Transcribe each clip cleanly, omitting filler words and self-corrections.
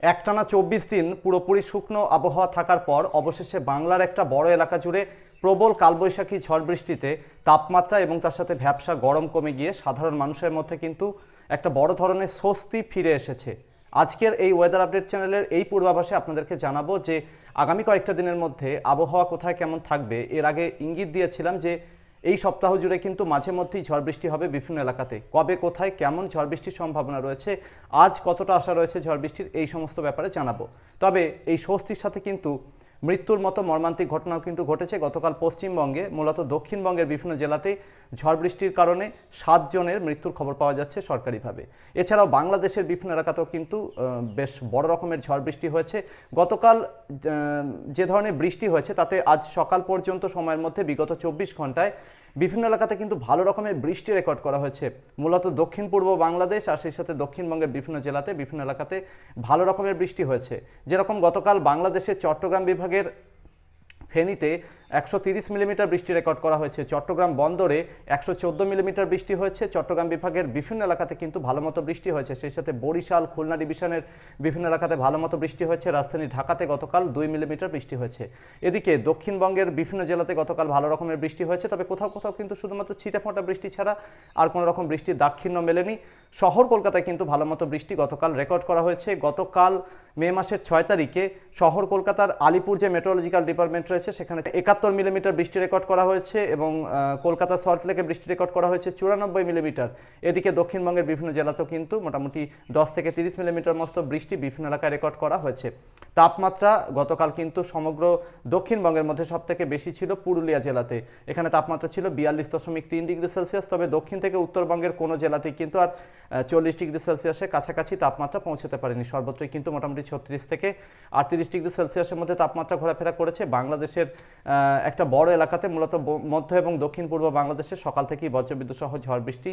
একটানা ২৪ দিন পুরোপুরি শুকনো আবহাওয়া থাকার পর অবশেষে বাংলার একটা বড় এলাকা জুড়ে প্রবল কালবৈশাখী ঝড় বৃষ্টিতে তাপমাত্রা এবং তার সাথে ভ্যাপসা গরম কমে গিয়ে সাধারণ মানুষের মধ্যে কিন্তু একটা বড় ধরনের স্বস্তি ফিরে এসেছে। আজকের এই ওয়েদার আপডেট চ্যানেলের এই পূর্বাভাসে আপনাদেরকে জানাবো যে আগামী কয়েকটা দিনের মধ্যে আবহাওয়া কোথায় কেমন থাকবে। এর আগে ইঙ্গিত দিয়েছিলাম যে এই সপ্তাহ জুড়ে কিন্তু মাঝে মধ্যেই ঝড় বৃষ্টি হবে বিভিন্ন এলাকাতে। কবে কোথায় কেমন ঝড় বৃষ্টির সম্ভাবনা রয়েছে, আজ কতটা আশা রয়েছে ঝড় বৃষ্টির, এই সমস্ত ব্যাপারে জানাবো। তবে এই স্বস্তির সাথে কিন্তু মৃত্যুর মতো মর্মান্তিক ঘটনাও কিন্তু ঘটেছে। গতকাল পশ্চিমবঙ্গে মূলত দক্ষিণবঙ্গের বিভিন্ন জেলাতেই ঝড় বৃষ্টির কারণে 7 জনের মৃত্যুর খবর পাওয়া যাচ্ছে সরকারিভাবে। এছাড়াও বাংলাদেশের বিভিন্ন এলাকাতেও কিন্তু বেশ বড় রকমের ঝড় বৃষ্টি হয়েছে। গতকাল যে ধরনের বৃষ্টি হয়েছে তাতে আজ সকাল পর্যন্ত সময়ের মধ্যে বিগত 24 ঘন্টায় বিভিন্ন এলাকাতে কিন্তু ভালো রকমের বৃষ্টি রেকর্ড করা হয়েছে। মূলত দক্ষিণ পূর্ব বাংলাদেশ আর সেই সাথে দক্ষিণবঙ্গের বিভিন্ন জেলাতে বিভিন্ন এলাকাতে ভালো রকমের বৃষ্টি হয়েছে। যেরকম গতকাল বাংলাদেশের চট্টগ্রাম বিভাগের ফেনীতে 130 মিলিমিটার বৃষ্টি রেকর্ড করা হয়েছে। চট্টগ্রাম বন্দরে 114 মিলিমিটার বৃষ্টি হয়েছে। চট্টগ্রাম বিভাগের বিভিন্ন এলাকাতে কিন্তু ভালো মতো বৃষ্টি হয়েছে। সেই সাথে বরিশাল, খুলনা ডিভিশনের বিভিন্ন এলাকাতে ভালো মতো বৃষ্টি হয়েছে। রাজধানী ঢাকাতে গতকাল 2 মিলিমিটার বৃষ্টি হয়েছে। এদিকে দক্ষিণবঙ্গের বিভিন্ন জেলাতে গতকাল ভালো রকমের বৃষ্টি হয়েছে। তবে কোথাও কোথাও কিন্তু শুধুমাত্র ছিটেফোঁটা বৃষ্টি ছাড়া আর কোনো রকম বৃষ্টির দাক্ষিণ্য মেলেনি। শহর কলকাতায় কিন্তু ভালো মতো বৃষ্টি গতকাল রেকর্ড করা হয়েছে। গতকাল মে মাসের 6 তারিখে শহর কলকাতার আলিপুর যে মেট্রোলজিক্যাল ডিপার্টমেন্ট রয়েছে সেখানে 71 মিলিমিটার বৃষ্টি রেকর্ড করা হয়েছে এবং কলকাতা সল্টলেকে বৃষ্টি রেকর্ড করা হয়েছে 94 মিলিমিটার। এদিকে দক্ষিণবঙ্গের বিভিন্ন জেলাতেও কিন্তু মোটামুটি 10 থেকে 30 মিলিমিটার মতো বৃষ্টি বিভিন্ন এলাকায় রেকর্ড করা হয়েছে। তাপমাত্রা গতকাল কিন্তু সমগ্র দক্ষিণবঙ্গের মধ্যে সবথেকে বেশি ছিল পুরুলিয়া জেলাতে। এখানে তাপমাত্রা ছিল 42.3 ডিগ্রি সেলসিয়াস। তবে দক্ষিণ থেকে উত্তরবঙ্গের কোনো জেলাতেই কিন্তু আর 40 ডিগ্রি সেলসিয়াসের কাছাকাছি তাপমাত্রা পৌঁছতে পারেনি। সর্বত্রই কিন্তু মোটামুটি 36 থেকে 38 ডিগ্রি সেলসিয়াসের মধ্যে তাপমাত্রা ঘোরাফেরা করেছে। বাংলাদেশের একটা বড় এলাকাতে মূলত মধ্য এবং দক্ষিণ পূর্ব বাংলাদেশে সকাল থেকেই বজ্রবিদ্যুৎ সহ ঝড় বৃষ্টি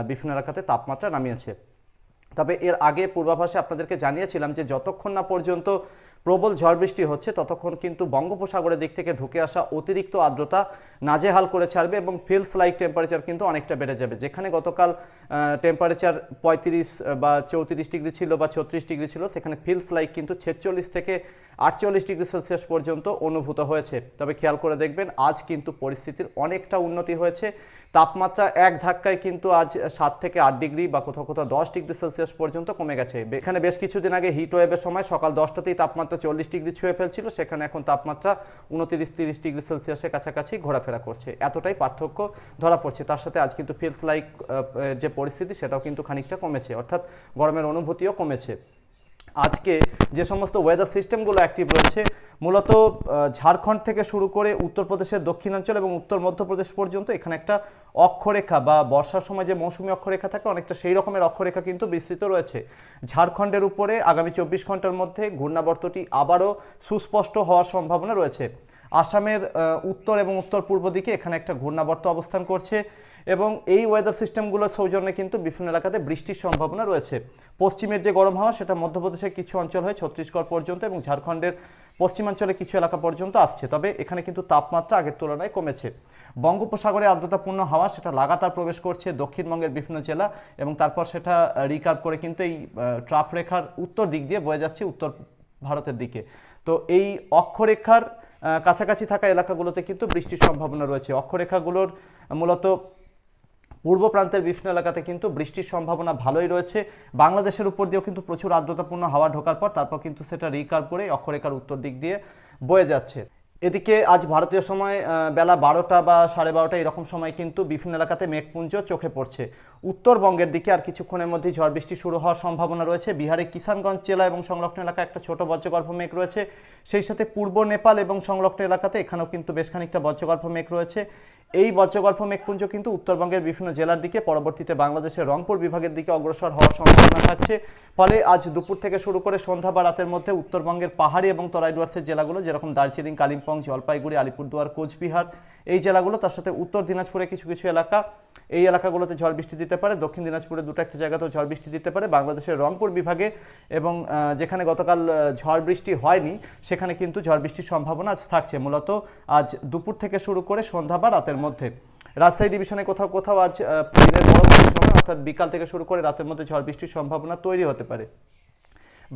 বিভিন্ন এলাকাতে তাপমাত্রা নামিয়েছে। তবে এর আগে পূর্বাভাসে আপনাদেরকে জানিয়েছিলাম যে যতক্ষণ না পর্যন্ত প্রবল ঝড় বৃষ্টি হচ্ছে ততক্ষণ কিন্তু বঙ্গোপসাগরের দিক থেকে ঢুকে আসা অতিরিক্ত আর্দ্রতা নাজেহাল করে ছাড়বে এবং ফিলস লাইক টেম্পারেচার কিন্তু অনেকটা বেড়ে যাবে। যেখানে গতকাল টেম্পারেচার 35 বা 34 ডিগ্রি ছিল বা 36 ডিগ্রি ছিল, সেখানে ফিলস লাইক কিন্তু 46 থেকে 48 ডিগ্রি সেলসিয়াস পর্যন্ত অনুভূত হয়েছে। তবে খেয়াল করে দেখবেন আজ কিন্তু পরিস্থিতির অনেকটা উন্নতি হয়েছে। তাপমাত্রা এক ধাক্কায় কিন্তু আজ 7 থেকে 8 ডিগ্রি বা কোথাও কোথাও 10 ডিগ্রি সেলসিয়াস পর্যন্ত কমে গেছে। এখানে বেশ কিছুদিন আগে হিট ওয়েভের সময় সকাল 10টাতেই তাপমাত্রা 40 ডিগ্রি ছুঁয়ে ফেলছিল, সেখানে এখন তাপমাত্রা 29-30 ডিগ্রি সেলসিয়াসের কাছাকাছি ঘোরাফেরা করছে। এতটাই পার্থক্য ধরা পড়ছে। তার সাথে আজ কিন্তু ফিলস লাইক যে পরিস্থিতি সেটাও কিন্তু খানিকটা কমেছে, অর্থাৎ গরমের অনুভূতিও কমেছে। আজকে যে সমস্ত ওয়েদার সিস্টেমগুলো অ্যাক্টিভ রয়েছে মূলত ঝাড়খণ্ড থেকে শুরু করে উত্তরপ্রদেশের দক্ষিণাঞ্চল এবং উত্তর মধ্যপ্রদেশ পর্যন্ত এখানে একটা অক্ষরেখা বা বর্ষার সময় যে মৌসুমী অক্ষরেখা থাকে অনেকটা সেই রকমের অক্ষরেখা কিন্তু বিস্তৃত রয়েছে। ঝাড়খণ্ডের উপরে আগামী 24 ঘন্টার মধ্যে ঘূর্ণাবর্তটি আবারও সুস্পষ্ট হওয়ার সম্ভাবনা রয়েছে। আসামের উত্তর এবং উত্তর পূর্ব দিকে এখানে একটা ঘূর্ণাবর্ত অবস্থান করছে এবং এই ওয়েদার সিস্টেমগুলোর সৌজন্যে কিন্তু বিভিন্ন এলাকাতে বৃষ্টির সম্ভাবনা রয়েছে। পশ্চিমের যে গরম হাওয়া সেটা মধ্যপ্রদেশের কিছু অঞ্চল হয়ে ছত্তিশগড় পর্যন্ত এবং ঝাড়খণ্ডের পশ্চিমাঞ্চলে কিছু এলাকা পর্যন্ত আসছে। তবে এখানে কিন্তু তাপমাত্রা আগের তুলনায় কমেছে। বঙ্গোপসাগরে আর্দ্রতাপূর্ণ হাওয়া সেটা লাগাতার প্রবেশ করছে দক্ষিণবঙ্গের বিভিন্ন জেলা এবং তারপর সেটা রিকার্ভ করে কিন্তু এই ট্রাফ রেখার উত্তর দিক দিয়ে বয়ে যাচ্ছে উত্তর ভারতের দিকে। তো এই অক্ষরেখার কাছাকাছি থাকা এলাকাগুলোতে কিন্তু বৃষ্টির সম্ভাবনা রয়েছে। অক্ষরেখাগুলোর মূলত পূর্ব প্রান্তের বিভিন্ন এলাকাতে কিন্তু বৃষ্টির সম্ভাবনা ভালোই রয়েছে। বাংলাদেশের উপর দিয়েও কিন্তু প্রচুর আর্দ্রতাপূর্ণ হাওয়া ঢোকার পর তারপর কিন্তু সেটা রিকার্ভ করে অক্ষরেখার উত্তর দিক দিয়ে বয়ে যাচ্ছে। এদিকে আজ ভারতীয় সময় বেলা 12টা বা 12:30 এরকম সময় কিন্তু বিভিন্ন এলাকাতে মেঘপুঞ্জ চোখে পড়ছে। উত্তরবঙ্গের দিকে আর কিছুক্ষণের মধ্যেই ঝড় বৃষ্টি শুরু হওয়ার সম্ভাবনা রয়েছে। বিহারের কিষানগঞ্জ জেলা এবং সংলগ্ন এলাকায় একটা ছোট বজ্রগর্ভ মেঘ রয়েছে। সেই সাথে পূর্ব নেপাল এবং সংলগ্ন এলাকাতে এখানেও কিন্তু বেশ খানিকটা বজ্রগর্ভ মেঘ রয়েছে। এই বজ্রগর্ভ মেঘপুঞ্জ কিন্তু উত্তরবঙ্গের বিভিন্ন জেলার দিকে পরবর্তীতে বাংলাদেশের রংপুর বিভাগের দিকে অগ্রসর হওয়ার সম্ভাবনা থাকছে। ফলে আজ দুপুর থেকে শুরু করে সন্ধ্যা বা রাতের মধ্যে উত্তরবঙ্গের পাহাড়ি এবং তরাই ডুয়ার্সের জেলাগুলো যেরকম দার্জিলিং, কালিম্পং, জলপাইগুড়ি, আলিপুরদুয়ার, কোচবিহার এই জেলাগুলো, তার সাথে উত্তর দিনাজপুরে কিছু কিছু এলাকা, এই এলাকাগুলোতে ঝড় বৃষ্টি দিতে পারে। দক্ষিণ দিনাজপুরে দুটো একটা জায়গাতেও ঝড় বৃষ্টি দিতে পারে। বাংলাদেশের রংপুর বিভাগে এবং যেখানে গতকাল ঝড় বৃষ্টি হয়নি সেখানে কিন্তু ঝড় বৃষ্টির সম্ভাবনা আজ থাকছে মূলত আজ দুপুর থেকে শুরু করে সন্ধ্যা বা রাতের মধ্যে। রাজশাহী ডিভিশনে কোথাও কোথাও আজ দিনের বড় সময় অর্থাৎ বিকাল থেকে শুরু করে রাতের মধ্যে ঝড় বৃষ্টির সম্ভাবনা তৈরি হতে পারে।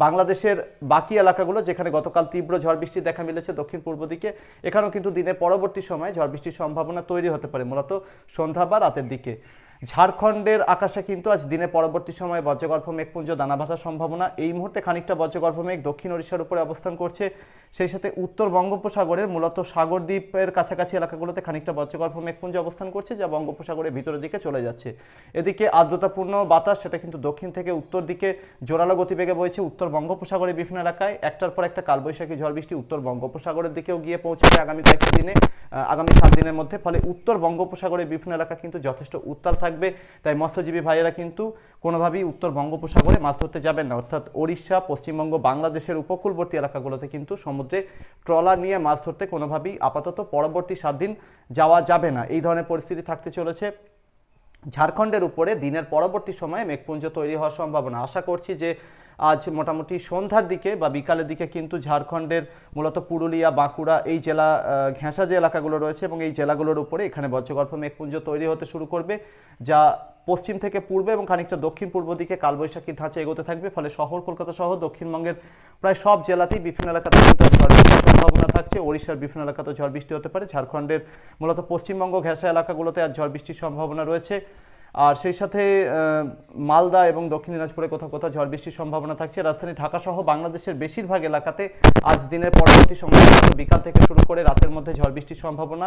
বাংলাদেশের বাকি এলাকাগুলো যেখানে গতকাল তীব্র ঝড় বৃষ্টি দেখা মিলেছে দক্ষিণ পূর্ব দিকে, এখানেও কিন্তু দিনের পরবর্তী সময়ে ঝড় বৃষ্টির সম্ভাবনা তৈরি হতে পারে মূলত সন্ধ্যা বা রাতের দিকে। ঝাড়খণ্ডের আকাশে কিন্তু আজ দিনে পরবর্তী সময়ে বজ্রগর্ভ মেঘপুঞ্জ দানা বাঁধার সম্ভাবনা। এই মুহূর্তে খানিকটা বজ্রগর্ভ মেঘ দক্ষিণ ওড়িশার উপরে অবস্থান করছে, সেই সাথে উত্তর বঙ্গোপসাগরের মূলত সাগরদ্বীপের কাছাকাছি এলাকাগুলোতে খানিকটা বজ্রগর্ভ মেঘপুঞ্জ অবস্থান করছে, যা বঙ্গোপসাগরের ভিতরের দিকে চলে যাচ্ছে। এদিকে আর্দ্রতাপূর্ণ বাতাস সেটা কিন্তু দক্ষিণ থেকে উত্তর দিকে জোরালো গতিবেগে বইছে উত্তর বঙ্গোপসাগরের বিভিন্ন এলাকায়। একটার পর একটা কালবৈশাখী ঝড় বৃষ্টি উত্তর বঙ্গোপসাগরের দিকেও গিয়ে পৌঁছাবে আগামী কয়েকটা দিনে, আগামী 7 দিনের মধ্যে। ফলে উত্তর বঙ্গোপসাগরের বিভিন্ন এলাকা কিন্তু যথেষ্ট উত্তাল থাকবে, তাই মৎস্যজীবী ভাইয়েরা কিন্তু কোনোভাবেই উত্তর বঙ্গোপসাগরে মাছ ধরতে যাবেন না, অর্থাৎ ওড়িশা, পশ্চিমবঙ্গ, বাংলাদেশের উপকূলবর্তী এলাকাগুলোতে কিন্তু সমুদ্রে ট্রলার নিয়ে মাছ ধরতে কোনোভাবেই আপাতত পরবর্তী 7 দিন যাওয়া যাবে না। এই ধরনের পরিস্থিতি থাকতে চলেছে। ঝাড়খণ্ডের উপরে দিনের পরবর্তী সময়ে মেঘপুঞ্জ তৈরি হওয়ার সম্ভাবনা। আশা করছি যে আজ মোটামুটি সন্ধ্যার দিকে বা বিকালের দিকে কিন্তু ঝাড়খণ্ডের মূলত পুরুলিয়া, বাঁকুড়া এই জেলা ঘেঁষা যে এলাকাগুলো রয়েছে এবং এই জেলাগুলোর উপরে এখানে বজ্রগর্ভ মেঘপুঞ্জ তৈরি হতে শুরু করবে, যা পশ্চিম থেকে পূর্বে এবং খানিকটা দক্ষিণ পূর্ব দিকে কালবৈশাখী ধাঁচে এগোতে থাকবে। ফলে শহর কলকাতা সহ দক্ষিণবঙ্গের প্রায় সব জেলাতেই বিভিন্ন এলাকাতে কিন্তু ঝড় বৃষ্টির সম্ভাবনা থাকছে। ওড়িশার বিভিন্ন এলাকাতেও ঝড় বৃষ্টি হতে পারে। ঝাড়খণ্ডের মূলত পশ্চিমবঙ্গ ঘেঁষা এলাকাগুলোতে আজ ঝড় বৃষ্টির সম্ভাবনা রয়েছে। আর সেই সাথে মালদা এবং দক্ষিণ দিনাজপুরে কোথাও কোথাও ঝড় বৃষ্টির সম্ভাবনা থাকছে। রাজধানী ঢাকা সহ বাংলাদেশের বেশিরভাগ এলাকাতে আজ দিনের পরবর্তী সময় বিকাল থেকে শুরু করে রাতের মধ্যে ঝড় বৃষ্টির সম্ভাবনা।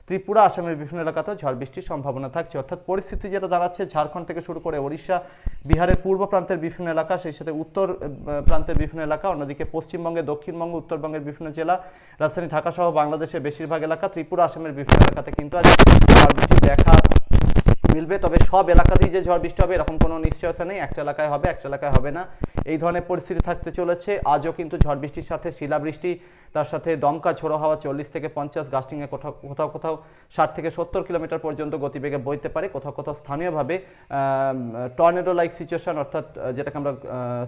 ত্রিপুরা, আসামের বিভিন্ন এলাকাতেও ঝড় বৃষ্টির সম্ভাবনা থাকছে। অর্থাৎ পরিস্থিতি যেটা দাঁড়াচ্ছে, ঝাড়খণ্ড থেকে শুরু করে ওড়িশা, বিহারের পূর্ব প্রান্তের বিভিন্ন এলাকা, সেই সাথে উত্তর প্রান্তের বিভিন্ন এলাকা, অন্যদিকে পশ্চিমবঙ্গে, দক্ষিণবঙ্গ, উত্তরবঙ্গের বিভিন্ন জেলা, রাজধানী ঢাকা সহ বাংলাদেশের বেশিরভাগ এলাকা, ত্রিপুরা, আসামের বিভিন্ন এলাকাতে কিন্তু আজ ঝড় বৃষ্টি দেখা মিলবে। তবে সব এলাকাতেই যে ঝড় বৃষ্টি হবে এরকম কোনো নিশ্চয়তা নেই। একটা এলাকায় হবে, একটা এলাকায় হবে না, এই ধরনের পরিস্থিতি থাকতে চলেছে। আজও কিন্তু ঝড় বৃষ্টির সাথে শিলাবৃষ্টি, তার সাথে দমকা ঝোড়ো হাওয়া 40 থেকে 50, গাস্টিংয়ে কোথাও কোথাও 60 থেকে 70 কিলোমিটার পর্যন্ত গতিবেগে বইতে পারে। কোথাও কোথাও স্থানীয়ভাবে টর্নেডো লাইক সিচুয়েশন, অর্থাৎ যেটাকে আমরা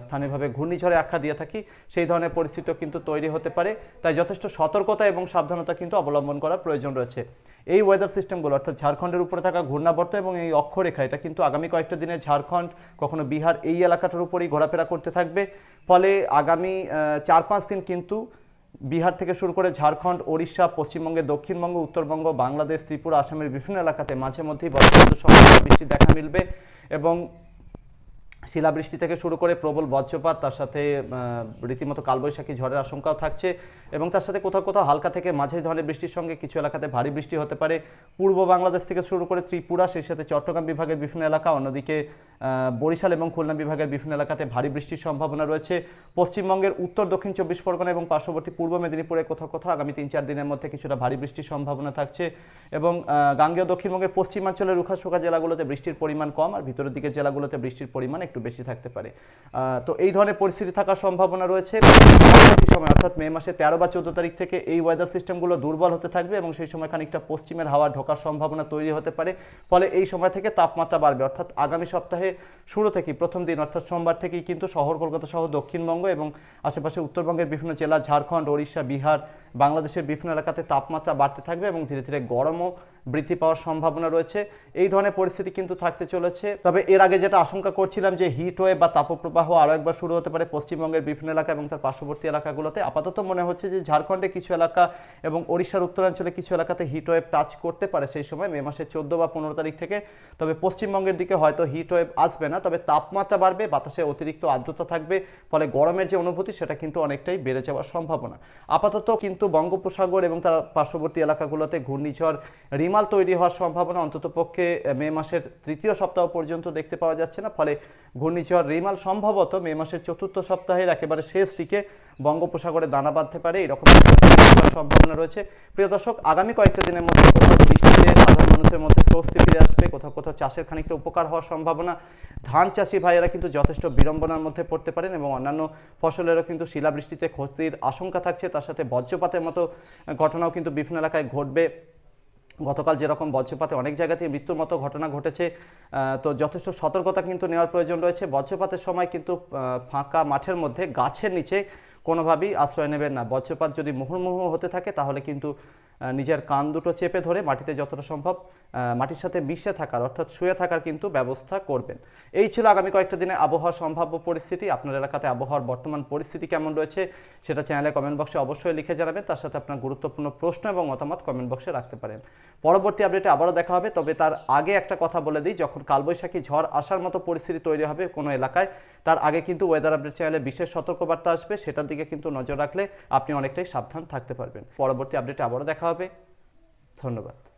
স্থানীয়ভাবে ঘূর্ণিঝড়ে আখ্যা দিয়ে থাকি, সেই ধরনের পরিস্থিতিও কিন্তু তৈরি হতে পারে। তাই যথেষ্ট সতর্কতা এবং সাবধানতা কিন্তু অবলম্বন করার প্রয়োজন রয়েছে। এই ওয়েদার সিস্টেমগুলো অর্থাৎ ঝাড়খণ্ডের উপরে থাকা ঘূর্ণাবর্ত এবং এই অক্ষরেখা, এটা কিন্তু আগামী কয়েকটা দিনে ঝাড়খণ্ড, কখনো বিহার এই এলাকাটার উপরেই ঘোরাফেরা করতে থাকবে। ফলে আগামী 4-5 দিন কিন্তু বিহার থেকে শুরু করে ঝাড়খণ্ড, ওড়িশা, পশ্চিমবঙ্গের দক্ষিণবঙ্গ, উত্তরবঙ্গ, বাংলাদেশ, ত্রিপুরা, আসামের বিভিন্ন এলাকাতে মাঝে মধ্যেই বজ্রবিদ্যুৎ সহ বৃষ্টি দেখা মিলবে এবং শিলাবৃষ্টি থেকে শুরু করে প্রবল বজ্রপাত, তার সাথে রীতিমতো কালবৈশাখী ঝড়ের আশঙ্কাও থাকছে এবং তার সাথে কোথাও কোথাও হালকা থেকে মাঝারি ধরনের বৃষ্টির সঙ্গে কিছু এলাকাতে ভারী বৃষ্টি হতে পারে। পূর্ব বাংলাদেশ থেকে শুরু করে ত্রিপুরা, সেই সাথে চট্টগ্রাম বিভাগের বিভিন্ন এলাকা, অন্যদিকে বরিশাল এবং খুলনা বিভাগের বিভিন্ন এলাকাতে ভারী বৃষ্টির সম্ভাবনা রয়েছে। পশ্চিমবঙ্গের উত্তর দক্ষিণ 24 পরগনা এবং পার্শ্ববর্তী পূর্ব মেদিনীপুরে কোথাও কোথাও আগামী 3-4 দিনের মধ্যে কিছুটা ভারী বৃষ্টির সম্ভাবনা থাকছে এবং গাঙ্গেয় দক্ষিণবঙ্গের পশ্চিমাঞ্চলের রুখাশুখা জেলাগুলোতে বৃষ্টির পরিমাণ কম, আর ভিতরের দিকের জেলাগুলোতে বৃষ্টির পরিমাণ একটু বেশি থাকতে পারে। তো এই ধরনের পরিস্থিতি থাকার সম্ভাবনা রয়েছে। সময় অর্থাৎ মে মাসের 13 বা 14 তারিখ থেকে এই ওয়েদার সিস্টেমগুলো দুর্বল হতে থাকবে এবং সেই সময় খানিকটা পশ্চিমের হাওয়া ঢোকার সম্ভাবনা তৈরি হতে পারে। ফলে এই সময় থেকে তাপমাত্রা বাড়বে, অর্থাৎ আগামী সপ্তাহে শুরু থেকেই প্রথম দিন অর্থাৎ সোমবার থেকেই কিন্তু শহর কলকাতা সহ দক্ষিণবঙ্গ এবং আশেপাশে উত্তরবঙ্গের বিভিন্ন জেলা, ঝাড়খণ্ড, ওড়িশা, বিহার, বাংলাদেশের বিভিন্ন এলাকাতে তাপমাত্রা বাড়তে থাকবে এবং ধীরে ধীরে গরমও বৃদ্ধি পাওয়ার সম্ভাবনা রয়েছে। এই ধরনের পরিস্থিতি কিন্তু থাকতে চলেছে। তবে এর আগে যেটা আশঙ্কা করছিলাম যে হিট ওয়েভ বা তাপপ্রবাহ আরও একবার শুরু হতে পারে পশ্চিমবঙ্গের বিভিন্ন এলাকা এবং তার পার্শ্ববর্তী এলাকাগুলোতে, আপাতত মনে হচ্ছে যে ঝাড়খণ্ডে কিছু এলাকা এবং ওড়িশার উত্তরাঞ্চলে কিছু এলাকাতে হিট ওয়েভ টাচ করতে পারে সেই সময় মে মাসের 14 বা 15 তারিখ থেকে। তবে পশ্চিমবঙ্গের দিকে হয়তো হিট ওয়েভ আসবে না, তবে তাপমাত্রা বাড়বে, বাতাসে অতিরিক্ত আর্দ্রতা থাকবে, ফলে গরমের যে অনুভূতি সেটা কিন্তু অনেকটাই বেড়ে যাওয়ার সম্ভাবনা। আপাতত কিন্তু বঙ্গোপসাগর এবং তার পার্শ্ববর্তী এলাকাগুলোতে ঘূর্ণিঝড় রিমাল তৈরি হওয়ার সম্ভাবনা অন্ততপক্ষে মে মাসের 3য় সপ্তাহ পর্যন্ত দেখতে পাওয়া যাচ্ছে না। ফলে ঘূর্ণিঝড় রিমাল সম্ভবত মে মাসের 4র্থ সপ্তাহের একেবারে শেষ দিকে বঙ্গোপসাগরে দানা বাঁধতে পারে, এরকম সম্ভাবনা রয়েছে। প্রিয় দর্শক, আগামী কয়েকটা দিনের মধ্যে কোথাও বৃষ্টিতে সাধারণ মানুষের মধ্যে স্বস্তি ফিরে আসবে, কোথাও কোথাও চাষের খানিকটা উপকার হওয়ার সম্ভাবনা। ধান চাষি ভাইয়েরা কিন্তু যথেষ্ট বিড়ম্বনার মধ্যে পড়তে পারেন এবং অন্যান্য ফসলেরও কিন্তু শিলাবৃষ্টিতে ক্ষতির আশঙ্কা থাকছে, তার সাথে বজ্রপাতের মতো ঘটনাও কিন্তু বিভিন্ন এলাকায় ঘটবে। গতকাল যেরকম বজ্রপাতে অনেক জায়গাতেই মৃত্যুর মতো ঘটনা ঘটেছে, তো যথেষ্ট সতর্কতা কিন্তু নেওয়ার প্রয়োজন রয়েছে। বজ্রপাতের সময় কিন্তু ফাঁকা মাঠের মধ্যে গাছের নিচে কোনোভাবেই আশ্রয় নেবেন না। বজ্রপাত যদি মুহুর্মুহু হতে থাকে তাহলে কিন্তু নিজের কান দুটো চেপে ধরে মাটিতে যতটা সম্ভব মাটির সাথে মিশে থাকার অর্থাৎ শুয়ে থাকার কিন্তু ব্যবস্থা করবেন। এই ছিল আগামী কয়েকটা দিনে আবহাওয়ার সম্ভাব্য পরিস্থিতি। আপনার এলাকাতে আবহাওয়ার বর্তমান পরিস্থিতি কেমন রয়েছে সেটা চ্যানেলে কমেন্ট বক্সে অবশ্যই লিখে জানাবেন। তার সাথে আপনার গুরুত্বপূর্ণ প্রশ্ন এবং মতামত কমেন্ট বক্সে রাখতে পারেন। পরবর্তী আপডেটে আবারও দেখা হবে, তবে তার আগে একটা কথা বলে দিই, যখন কালবৈশাখী ঝড় আসার মতো পরিস্থিতি তৈরি হবে কোনো এলাকায়, তার আগে কিন্তু ওয়েদার আপডেট চ্যানেলে বিশেষ সতর্কবার্তা আসবে, সেটার দিকে কিন্তু নজর রাখলে আপনি অনেকটাই সাবধান থাকতে পারবেন। পরবর্তী আপডেটে আবারও দেখা হবে। ধন্যবাদ।